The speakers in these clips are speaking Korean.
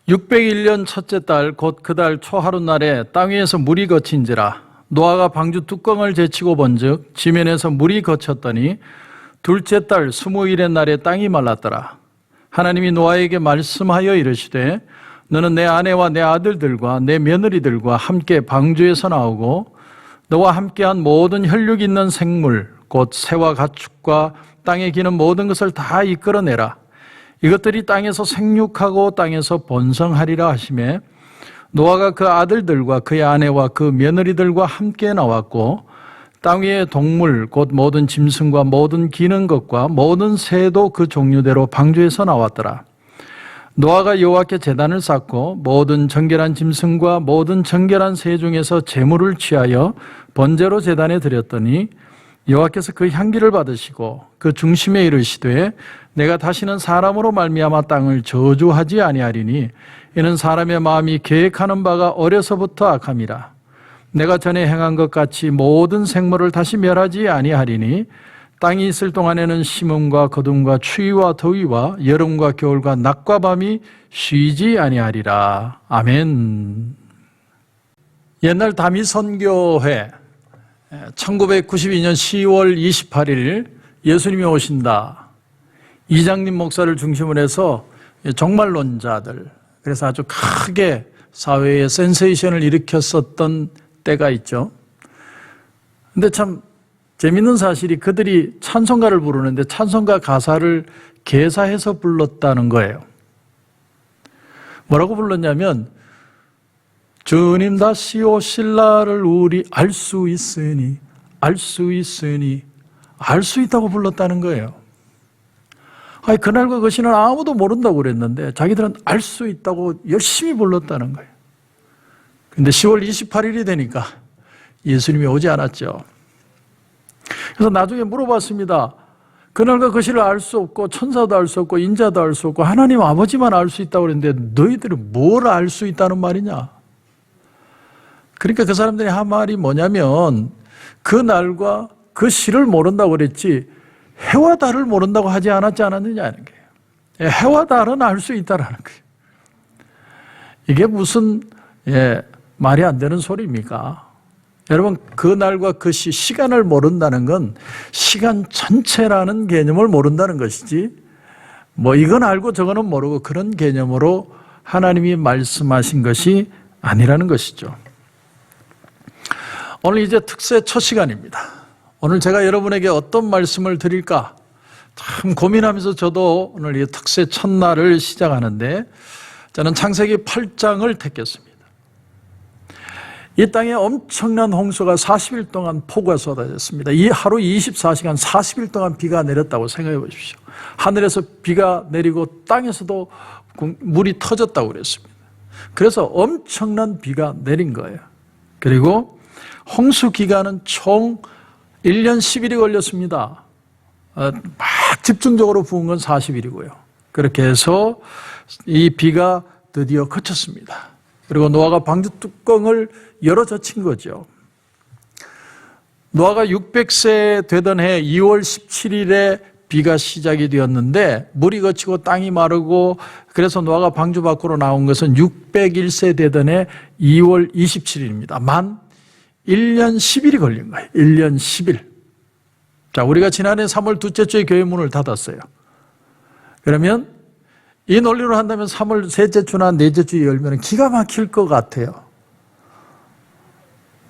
601년 첫째 달 곧 그 달 초하룻날에 땅 위에서 물이 거친지라 노아가 방주 뚜껑을 제치고 본즉 지면에서 물이 거쳤더니 둘째 달 20일의 날에 땅이 말랐더라. 하나님이 노아에게 말씀하여 이르시되 너는 내 아내와 내 아들들과 내 며느리들과 함께 방주에서 나오고 너와 함께한 모든 혈육 있는 생물 곧 새와 가축과 땅에 기는 모든 것을 다 이끌어내라. 이것들이 땅에서 생육하고 땅에서 번성하리라 하시매 노아가 그 아들들과 그의 아내와 그 며느리들과 함께 나왔고 땅 위의 동물 곧 모든 짐승과 모든 기는 것과 모든 새도 그 종류대로 방주에서 나왔더라. 노아가 여호와께 제단을 쌓고 모든 정결한 짐승과 모든 정결한 새 중에서 제물을 취하여 번제로 제단에 드렸더니 여호와께서 그 향기를 받으시고 그 중심에 이르시되 내가 다시는 사람으로 말미암아 땅을 저주하지 아니하리니 이는 사람의 마음이 계획하는 바가 어려서부터 악함이라. 내가 전에 행한 것 같이 모든 생물을 다시 멸하지 아니하리니 땅이 있을 동안에는 심음과 거둠과 추위와 더위와 여름과 겨울과 낮과 밤이 쉬지 아니하리라. 아멘. 옛날 다미 선교회 1992년 10월 28일 예수님이 오신다. 이장님 목사를 중심으로 해서 종말론자들, 그래서 아주 크게 사회에 센세이션을 일으켰었던 때가 있죠. 근데 참 재밌는 사실이 그들이 찬송가를 부르는데 찬송가 가사를 개사해서 불렀다는 거예요. 뭐라고 불렀냐면 주님 다시 오실 날을 우리 알 수 있으니 알 수 있다고 불렀다는 거예요. 아니, 그날과 그 신을 아무도 모른다고 그랬는데 자기들은 알 수 있다고 열심히 불렀다는 거예요. 근데 10월 28일이 되니까 예수님이 오지 않았죠. 그래서 나중에 물어봤습니다. 그날과 그 시를 알 수 없고 천사도 알 수 없고 인자도 알 수 없고 하나님 아버지만 알 수 있다고 그랬는데 너희들은 뭘 알 수 있다는 말이냐? 그러니까 그 사람들이 한 말이 뭐냐면 그 날과 그 시를 모른다고 그랬지 해와 달을 모른다고 하지 않았느냐는 거예요. 해와 달은 알 수 있다라는 거예요. 이게 무슨 말이 안 되는 소리입니까? 여러분, 그 날과 그 시간을 모른다는 건 시간 전체라는 개념을 모른다는 것이지 뭐 이건 알고 저거는 모르고 그런 개념으로 하나님이 말씀하신 것이 아니라는 것이죠. 오늘 이제 특세 첫 시간입니다. 오늘 제가 여러분에게 어떤 말씀을 드릴까 참 고민하면서 저도 오늘 이 특세 첫날을 시작하는데 저는 창세기 8장을 택했습니다. 이 땅에 엄청난 홍수가 40일 동안 폭우가 쏟아졌습니다. 이 하루 24시간 40일 동안 비가 내렸다고 생각해 보십시오. 하늘에서 비가 내리고 땅에서도 물이 터졌다고 그랬습니다. 그래서 엄청난 비가 내린 거예요. 그리고 홍수 기간은 총 1년 10일이 걸렸습니다. 막 집중적으로 부은 건 40일이고요. 그렇게 해서 이 비가 드디어 그쳤습니다. 그리고 노아가 방주 뚜껑을 열어 젖힌 거죠. 노아가 600세 되던 해 2월 17일에 비가 시작이 되었는데 물이 거치고 땅이 마르고 그래서 노아가 방주 밖으로 나온 것은 601세 되던 해 2월 27일입니다. 만 1년 10일이 걸린 거예요. 1년 10일. 자, 우리가 지난해 3월 둘째 주에 교회 문을 닫았어요. 그러면 이 논리로 한다면 3월 셋째 주나 넷째 주에 열면 기가 막힐 것 같아요.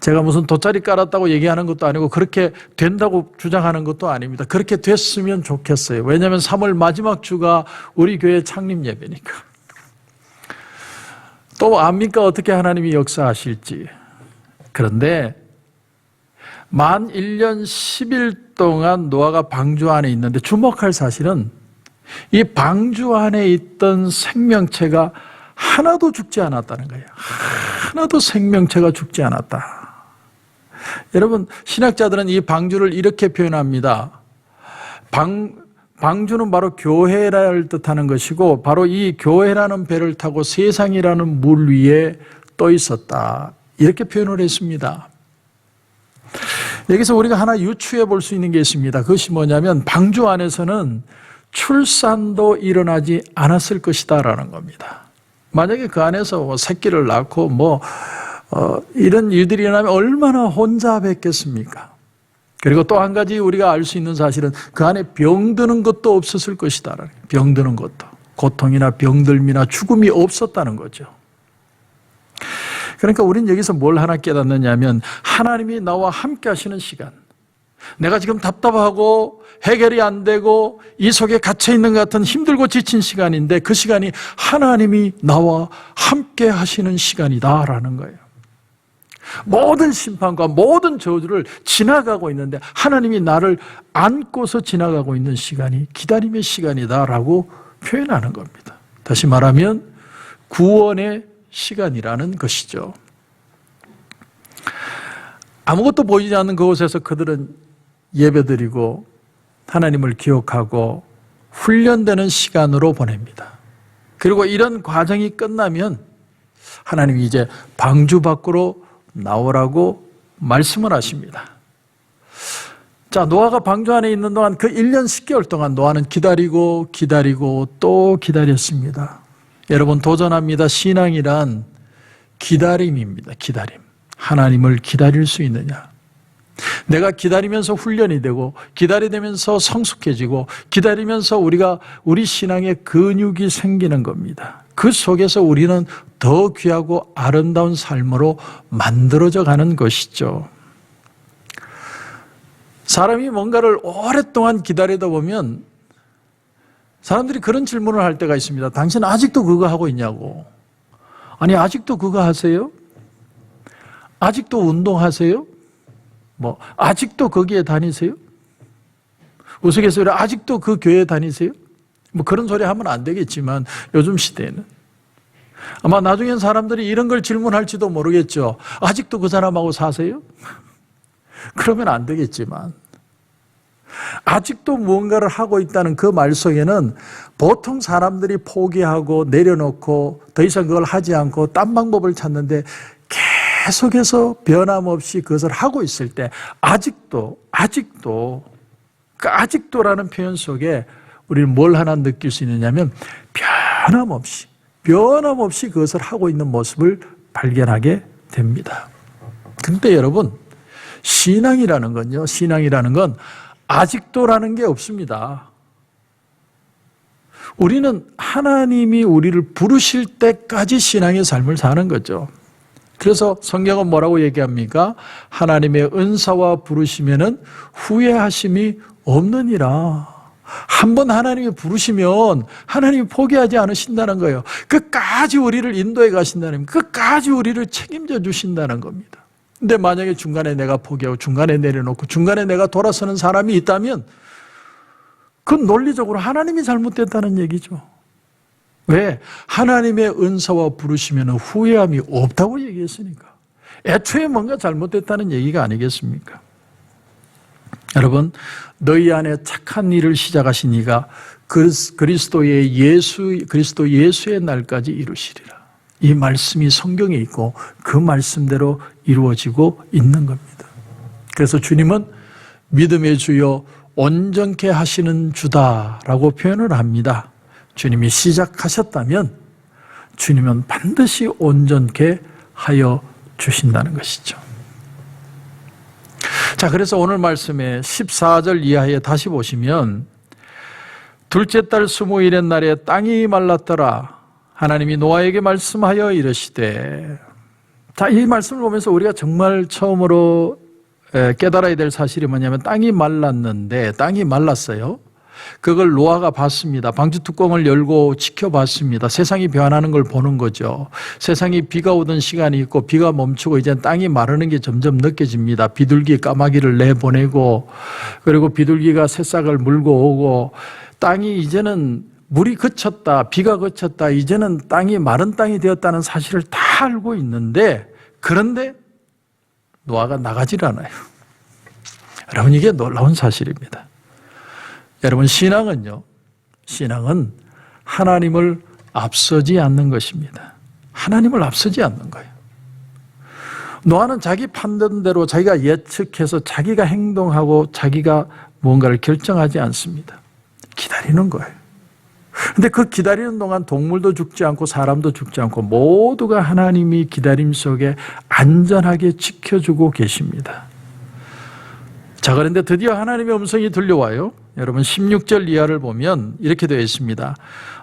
제가 무슨 돗자리 깔았다고 얘기하는 것도 아니고 그렇게 된다고 주장하는 것도 아닙니다. 그렇게 됐으면 좋겠어요. 왜냐하면 3월 마지막 주가 우리 교회 창립 예배니까. 또 압니까? 어떻게 하나님이 역사하실지. 그런데 만 1년 10일 동안 노아가 방주 안에 있는데 주목할 사실은 이 방주 안에 있던 생명체가 하나도 죽지 않았다는 거예요. 하나도 생명체가 죽지 않았다. 여러분, 신학자들은 이 방주를 이렇게 표현합니다. 방주는 바로 교회를 뜻하는 것이고 바로 이 교회라는 배를 타고 세상이라는 물 위에 떠 있었다. 이렇게 표현을 했습니다. 여기서 우리가 하나 유추해 볼 수 있는 게 있습니다. 그것이 뭐냐면 방주 안에서는 출산도 일어나지 않았을 것이다라는 겁니다. 만약에 그 안에서 새끼를 낳고 이런 일들이 일어나면 얼마나 혼잡했겠습니까? 그리고 또 한 가지 우리가 알 수 있는 사실은 그 안에 병드는 것도 없었을 것이다. 병드는 것도. 고통이나 병들미나 죽음이 없었다는 거죠. 그러니까 우리는 여기서 뭘 하나 깨닫느냐면 하나님이 나와 함께 하시는 시간. 내가 지금 답답하고 해결이 안 되고 이 속에 갇혀있는 것 같은 힘들고 지친 시간인데 그 시간이 하나님이 나와 함께 하시는 시간이다라는 거예요. 모든 심판과 모든 저주를 지나가고 있는데 하나님이 나를 안고서 지나가고 있는 시간이 기다림의 시간이다라고 표현하는 겁니다. 다시 말하면 구원의 시간이라는 것이죠. 아무것도 보이지 않는 그곳에서 그들은 예배드리고 하나님을 기억하고 훈련되는 시간으로 보냅니다. 그리고 이런 과정이 끝나면 하나님이 이제 방주 밖으로 나오라고 말씀을 하십니다. 자, 노아가 방주 안에 있는 동안 그 1년 10개월 동안 노아는 기다리고 또 기다렸습니다. 여러분 도전합니다. 신앙이란 기다림입니다. 기다림. 하나님을 기다릴 수 있느냐? 내가 기다리면서 훈련이 되고 기다리면서 성숙해지고 기다리면서 우리 신앙의 근육이 생기는 겁니다. 그 속에서 우리는 더 귀하고 아름다운 삶으로 만들어져 가는 것이죠. 사람이 뭔가를 오랫동안 기다리다 보면 사람들이 그런 질문을 할 때가 있습니다. 당신 아직도 그거 하고 있냐고. 아니, 아직도 그거 하세요? 아직도 운동하세요? 아직도 거기에 다니세요? 우스갯소리로 아직도 그 교회에 다니세요? 그런 소리 하면 안 되겠지만 요즘 시대에는 아마 나중엔 사람들이 이런 걸 질문할지도 모르겠죠. 아직도 그 사람하고 사세요? 그러면 안 되겠지만 아직도 무언가를 하고 있다는 그 말 속에는 보통 사람들이 포기하고 내려놓고 더 이상 그걸 하지 않고 딴 방법을 찾는데 계속해서 변함없이 그것을 하고 있을 때 아직도라는 표현 속에 우리는 뭘 하나 느낄 수 있느냐면 변함없이 그것을 하고 있는 모습을 발견하게 됩니다. 그런데 여러분, 신앙이라는 건 아직도라는 게 없습니다. 우리는 하나님이 우리를 부르실 때까지 신앙의 삶을 사는 거죠. 그래서 성경은 뭐라고 얘기합니까? 하나님의 은사와 부르시면은 후회하심이 없느니라. 한번 하나님이 부르시면 하나님이 포기하지 않으신다는 거예요. 끝까지 우리를 인도해 가신다는 겁니다. 끝까지 우리를 책임져 주신다는 겁니다. 근데 만약에 중간에 내가 포기하고 중간에 내려놓고 중간에 내가 돌아서는 사람이 있다면 그건 논리적으로 하나님이 잘못됐다는 얘기죠. 왜? 하나님의 은사와 부르시면 후회함이 없다고 얘기했으니까. 애초에 뭔가 잘못됐다는 얘기가 아니겠습니까? 여러분, 너희 안에 착한 일을 시작하신 이가 그리스도 예수의 날까지 이루시리라. 이 말씀이 성경에 있고 그 말씀대로 이루어지고 있는 겁니다. 그래서 주님은 믿음의 주여 온전케 하시는 주다라고 표현을 합니다. 주님이 시작하셨다면 주님은 반드시 온전케 하여 주신다는 것이죠. 자, 그래서 오늘 말씀에 14절 이하에 다시 보시면 둘째 달 20일의 날에 땅이 말랐더라. 하나님이 노아에게 말씀하여 이르시되. 자, 이 말씀을 보면서 우리가 정말 처음으로 깨달아야 될 사실이 뭐냐면 땅이 말랐는데, 땅이 말랐어요. 그걸 노아가 봤습니다. 방주 뚜껑을 열고 지켜봤습니다. 세상이 변하는 걸 보는 거죠. 세상이 비가 오던 시간이 있고 비가 멈추고 이제 땅이 마르는 게 점점 느껴집니다. 비둘기 까마귀를 내보내고 그리고 비둘기가 새싹을 물고 오고 땅이 이제는 물이 그쳤다, 비가 그쳤다, 이제는 땅이 마른 땅이 되었다는 사실을 다 알고 있는데 그런데 노아가 나가질 않아요. 여러분, 이게 놀라운 사실입니다. 여러분, 신앙은 하나님을 앞서지 않는 것입니다. 하나님을 앞서지 않는 거예요. 노아는 자기 판단대로 자기가 예측해서 자기가 행동하고 자기가 무언가를 결정하지 않습니다. 기다리는 거예요. 근데 그 기다리는 동안 동물도 죽지 않고 사람도 죽지 않고 모두가 하나님이 기다림 속에 안전하게 지켜주고 계십니다. 자, 그런데 드디어 하나님의 음성이 들려와요. 여러분 16절 이하를 보면 이렇게 되어 있습니다.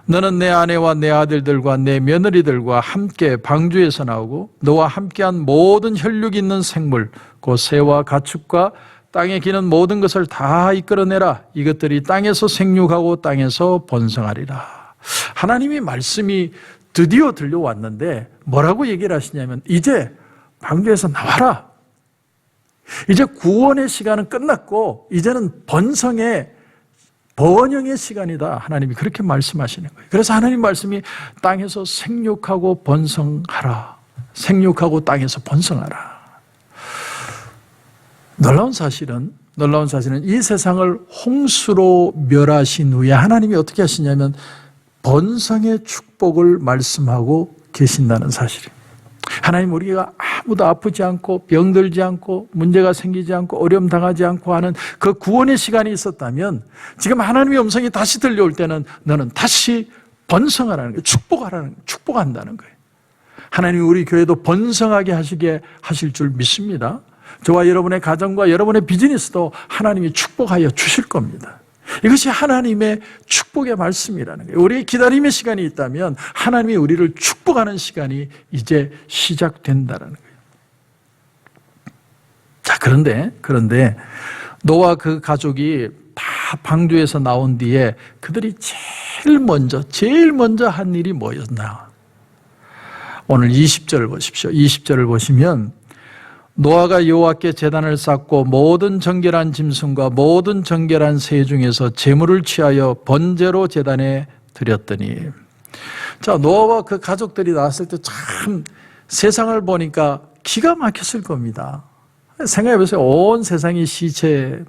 너는 내 아내와 내 아들들과 내 며느리들과 함께 방주에서 나오고 너와 함께한 모든 혈육 있는 생물 곧 새와 가축과 땅에 기는 모든 것을 다 이끌어내라. 이것들이 땅에서 생육하고 땅에서 번성하리라. 하나님의 말씀이 드디어 들려왔는데 뭐라고 얘기를 하시냐면 이제 방주에서 나와라. 이제 구원의 시간은 끝났고 이제는 번성의 번영의 시간이다. 하나님이 그렇게 말씀하시는 거예요. 그래서 하나님 말씀이 땅에서 생육하고 번성하라. 생육하고 땅에서 번성하라. 놀라운 사실은 이 세상을 홍수로 멸하신 후에 하나님이 어떻게 하시냐면 번성의 축복을 말씀하고 계신다는 사실이에요. 하나님 우리가 아무도 아프지 않고 병들지 않고 문제가 생기지 않고 어려움 당하지 않고 하는 그 구원의 시간이 있었다면 지금 하나님의 음성이 다시 들려올 때는 너는 다시 번성하라는 거예요. 축복한다는 거예요. 하나님이 우리 교회도 번성하게 하실 줄 믿습니다. 저와 여러분의 가정과 여러분의 비즈니스도 하나님이 축복하여 주실 겁니다. 이것이 하나님의 축복의 말씀이라는 거예요. 우리의 기다림의 시간이 있다면 하나님이 우리를 축복하는 시간이 이제 시작된다는 거예요. 자, 그런데 노아 그 가족이 다 방주에서 나온 뒤에 그들이 제일 먼저 한 일이 뭐였나? 오늘 20절을 보십시오. 20절을 보시면 노아가 여호와께 제단을 쌓고 모든 정결한 짐승과 모든 정결한 새 중에서 제물을 취하여 번제로 제단에 드렸더니, 자, 노아와 그 가족들이 나왔을 때 참 세상을 보니까 기가 막혔을 겁니다. 생각해 보세요. 온 세상이 시체,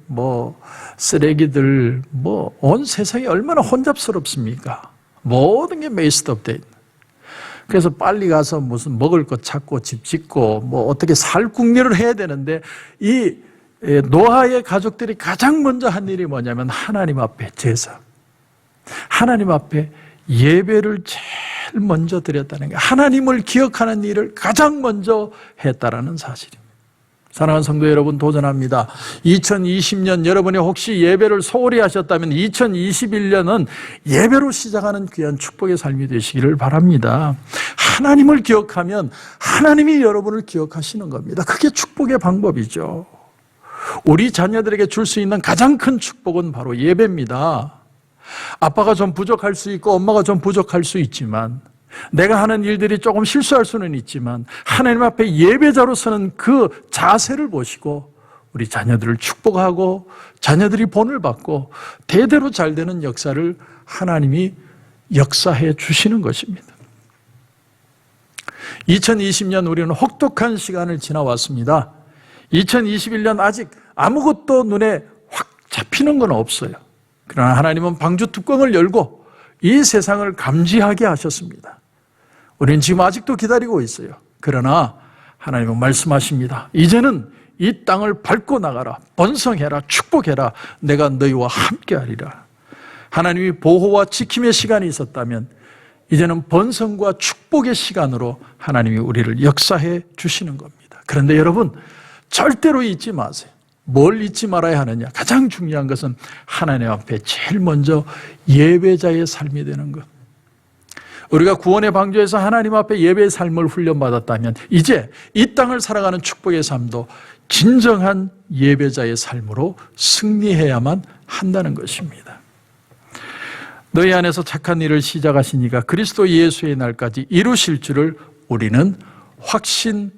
쓰레기들, 온 세상이 얼마나 혼잡스럽습니까? 모든 게 메이스업 돼 있는. 그래서 빨리 가서 무슨 먹을 것 찾고 집 짓고 어떻게 살 궁리를 해야 되는데 이 노아의 가족들이 가장 먼저 한 일이 뭐냐면 하나님 앞에 제사, 하나님 앞에 예배를 제일 먼저 드렸다는 거예요. 하나님을 기억하는 일을 가장 먼저 했다라는 사실입니다. 사랑하는 성도 여러분, 도전합니다. 2020년 여러분이 혹시 예배를 소홀히 하셨다면 2021년은 예배로 시작하는 귀한 축복의 삶이 되시기를 바랍니다. 하나님을 기억하면 하나님이 여러분을 기억하시는 겁니다. 그게 축복의 방법이죠. 우리 자녀들에게 줄 수 있는 가장 큰 축복은 바로 예배입니다. 아빠가 좀 부족할 수 있고 엄마가 좀 부족할 수 있지만, 내가 하는 일들이 조금 실수할 수는 있지만 하나님 앞에 예배자로 서는 그 자세를 보시고 우리 자녀들을 축복하고 자녀들이 본을 받고 대대로 잘 되는 역사를 하나님이 역사해 주시는 것입니다. 2020년 우리는 혹독한 시간을 지나왔습니다. 2021년 아직 아무것도 눈에 확 잡히는 건 없어요. 그러나 하나님은 방주 뚜껑을 열고 이 세상을 감지하게 하셨습니다. 우리는 지금 아직도 기다리고 있어요. 그러나 하나님은 말씀하십니다. 이제는 이 땅을 밟고 나가라. 번성해라. 축복해라. 내가 너희와 함께하리라. 하나님이 보호와 지킴의 시간이 있었다면 이제는 번성과 축복의 시간으로 하나님이 우리를 역사해 주시는 겁니다. 그런데 여러분, 절대로 잊지 마세요. 뭘 잊지 말아야 하느냐? 가장 중요한 것은 하나님 앞에 제일 먼저 예배자의 삶이 되는 것. 우리가 구원의 방주에서 하나님 앞에 예배의 삶을 훈련받았다면 이제 이 땅을 살아가는 축복의 삶도 진정한 예배자의 삶으로 승리해야만 한다는 것입니다. 너희 안에서 착한 일을 시작하시니까 그리스도 예수의 날까지 이루실 줄을 우리는 확신하노라.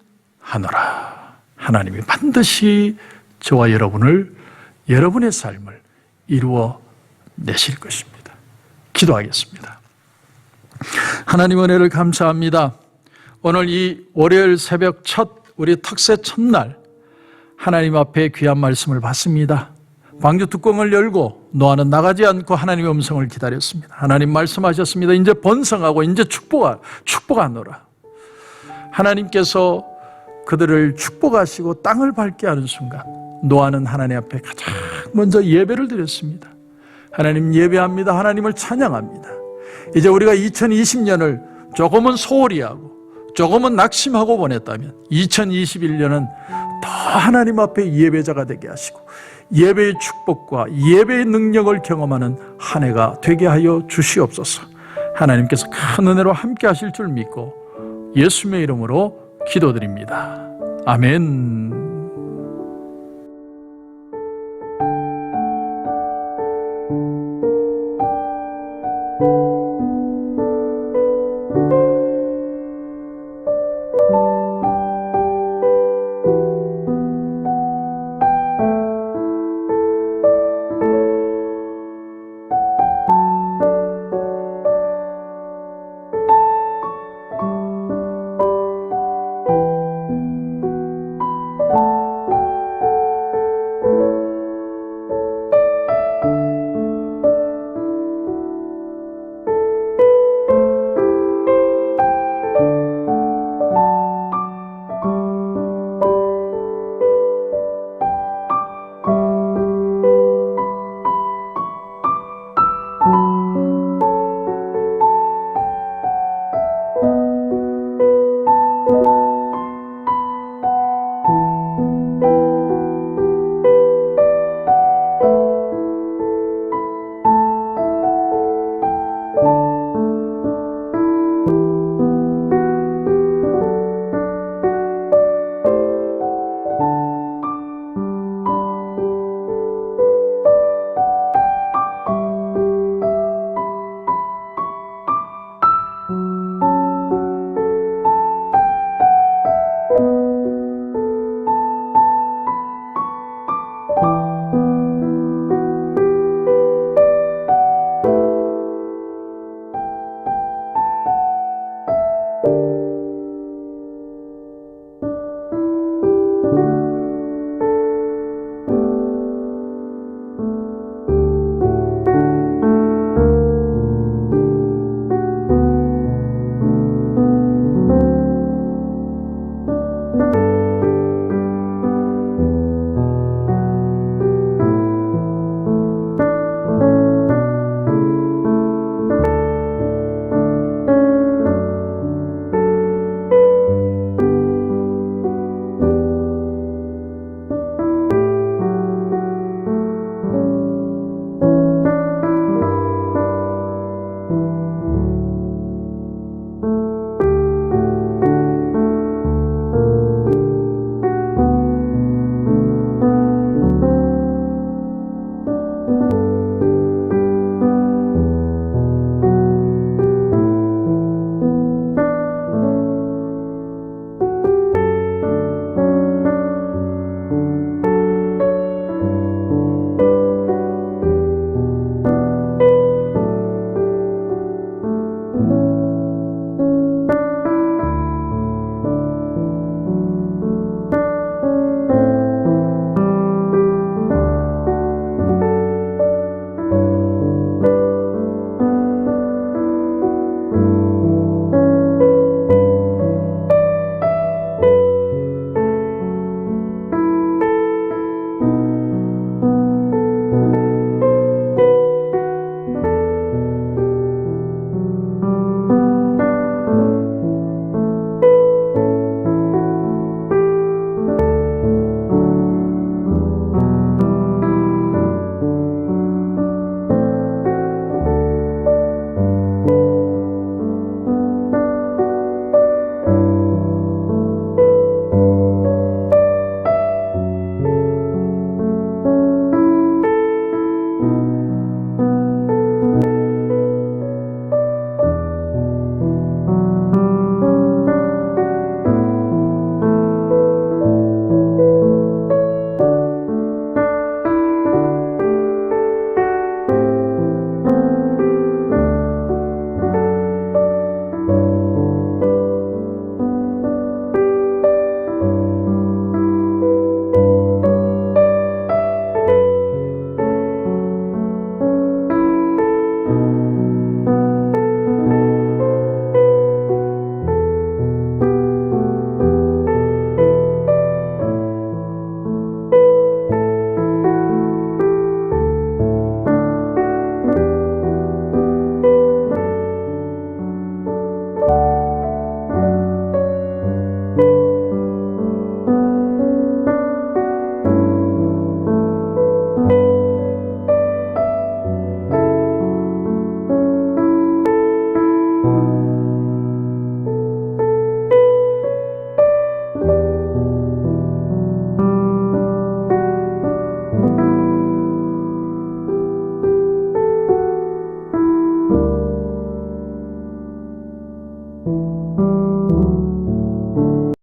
하나님이 반드시 저와 여러분의 삶을 이루어 내실 것입니다. 기도하겠습니다. 하나님 은혜를 감사합니다. 오늘 이 월요일 새벽 우리 특세 첫날 하나님 앞에 귀한 말씀을 받습니다. 방주 뚜껑을 열고 노아는 나가지 않고 하나님의 음성을 기다렸습니다. 하나님 말씀하셨습니다. 이제 번성하고 이제 축복하노라. 하나님께서 그들을 축복하시고 땅을 밟게 하는 순간 노아는 하나님 앞에 가장 먼저 예배를 드렸습니다. 하나님 예배합니다. 하나님을 찬양합니다. 이제 우리가 2020년을 조금은 소홀히 하고 조금은 낙심하고 보냈다면 2021년은 더 하나님 앞에 예배자가 되게 하시고 예배의 축복과 예배의 능력을 경험하는 한 해가 되게 하여 주시옵소서. 하나님께서 큰 은혜로 함께 하실 줄 믿고 예수님의 이름으로 기도드립니다. 아멘.